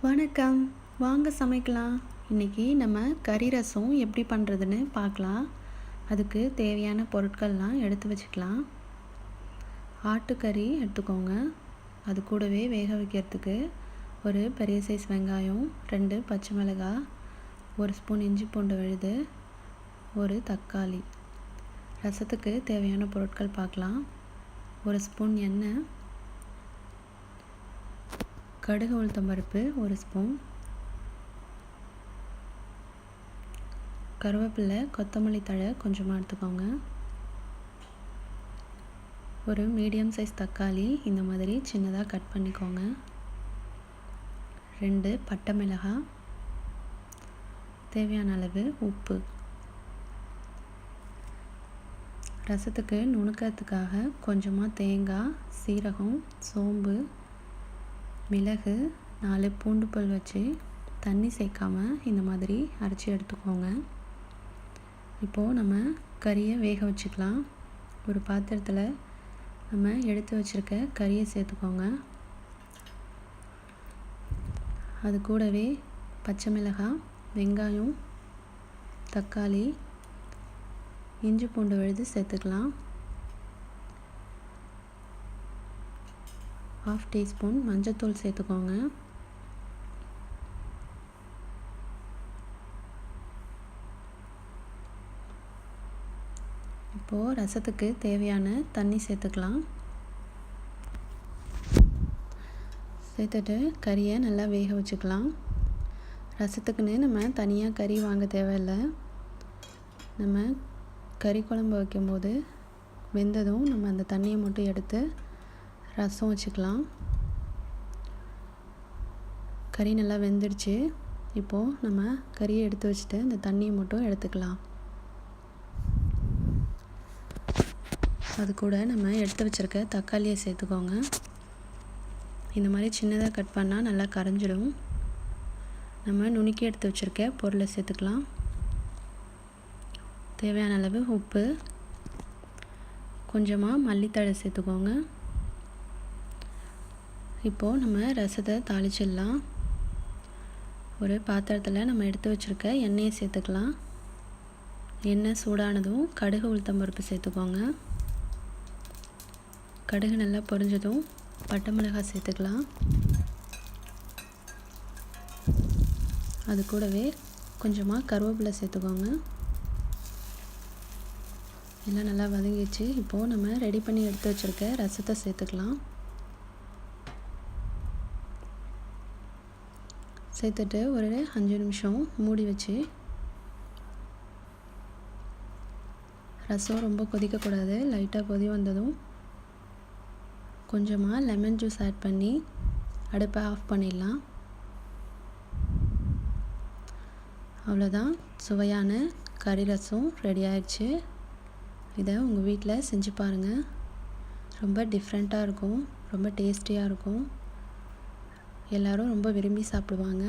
வணக்கம். வாங்க சமைக்கலாம். இன்றைக்கி நம்ம கறி ரசம் எப்படி பண்ணுறதுன்னு பார்க்கலாம். அதுக்கு தேவையான பொருட்கள்லாம் எடுத்து வச்சுக்கலாம். ஆட்டுக்கறி எடுத்துக்கோங்க. அது கூடவே வேக வைக்கிறதுக்கு ஒரு பெரிய சைஸ் வெங்காயம், 2 பச்சை மிளகாய், 1 ஸ்பூன் இஞ்சி பூண்டு விழுது, ஒரு தக்காளி. ரசத்துக்கு தேவையான பொருட்கள் பார்க்கலாம். 1 ஸ்பூன் எண்ணெய், கடுகு உளுத்தம்பருப்பு 1 ஸ்பூன், கருவேப்பிலை கொத்தமல்லி தழை கொஞ்சமாக எடுத்துக்கோங்க. ஒரு மீடியம் சைஸ் தக்காளி இந்த மாதிரி சின்னதாக கட் பண்ணிக்கோங்க. 2 பட்டை மிளகாய், தேவையான அளவு உப்பு. ரசத்துக்கு நுணுக்கிறதுக்காக கொஞ்சமாக தேங்காய், சீரகம், சோம்பு, மிளகு, 4 பூண்டு பல் வச்சு தண்ணி சேர்க்காமல் இந்த மாதிரி அரைச்சி எடுத்துக்கோங்க. இப்போது நம்ம கறியை வேக வச்சுக்கலாம். ஒரு பாத்திரத்தில் நம்ம எடுத்து வச்சுருக்க கறியை சேர்த்துக்கோங்க. அது கூடவே பச்சை மிளகாய், வெங்காயம், தக்காளி, இஞ்சி பூண்டு விழுது சேர்த்துக்கலாம். 1/2 டீஸ்பூன் மஞ்சள்தூள் சேர்த்துக்கோங்க. இப்போது ரசத்துக்கு தேவையான தண்ணி சேர்த்துக்கலாம். சேர்த்துட்டு கறியை நல்லா வேக வச்சுக்கலாம். ரசத்துக்குன்னு நம்ம தனியாக கறி வாங்க தேவையில்லை. நம்ம கறி குழம்பு வைக்கும்போது வெந்ததும் நம்ம அந்த தண்ணியை மட்டும் எடுத்து ரசம் வச்சுக்கலாம். கறி நல்லா வெந்துடுச்சு. இப்போது நம்ம கறியை எடுத்து வச்சுட்டு இந்த தண்ணியை மட்டும் எடுத்துக்கலாம். அது கூட நம்ம எடுத்து வச்சுருக்க தக்காளியை சேர்த்துக்கோங்க. இந்த மாதிரி சின்னதாக கட் பண்ணால் நல்லா கரைஞ்சிடும். நம்ம நுணுக்கி எடுத்து வச்சுருக்க பொருளை சேர்த்துக்கலாம். தேவையான அளவு உப்பு, கொஞ்சமாக மல்லித்தழை சேர்த்துக்கோங்க. இப்போது நம்ம ரசத்தை தாளிச்சிடலாம். ஒரு பாத்திரத்தில் நம்ம எடுத்து வச்சுருக்க எண்ணெயை சேர்த்துக்கலாம். எண்ணெய் சூடானதும் கடுகு உளுத்தம்பருப்பு சேர்த்துக்கோங்க. கடுகு நல்லா பொரிஞ்சதும் பட்டை மிளகாய் சேர்த்துக்கலாம். அது கூடவே கொஞ்சமாக கருவேப்பிலை சேர்த்துக்கோங்க. எல்லாம் நல்லா வதங்கிச்சு. இப்போது நம்ம ரெடி பண்ணி எடுத்து வச்சுருக்க ரசத்தை சேர்த்துக்கலாம். சேர்த்துட்டு ஒரு 5 நிமிஷம் மூடி வச்சு, ரசம் ரொம்ப கொதிக்கக்கூடாது. லைட்டாக கொதி வந்ததும் கொஞ்சமாக லெமன் ஜூஸ் ஆட் பண்ணி அடுப்பை ஆஃப் பண்ணிடலாம். அவ்வளோதான், சுவையான கறி ரசம் ரெடி ஆயிடுச்சு. இதை உங்கள் வீட்டில் செஞ்சு பாருங்கள். ரொம்ப டிஃப்ரெண்ட்டாக இருக்கும், ரொம்ப டேஸ்டியாக இருக்கும். எல்லோரும் ரொம்ப விரும்பி சாப்பிடுவாங்க.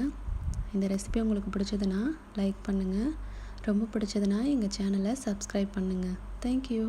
இந்த ரெசிபி உங்களுக்கு பிடிச்சதுன்னா லைக் பண்ணுங்கள். ரொம்ப பிடிச்சதுன்னா எங்கள் சேனலை சப்ஸ்கிரைப் பண்ணுங்கள். தேங்க்யூ.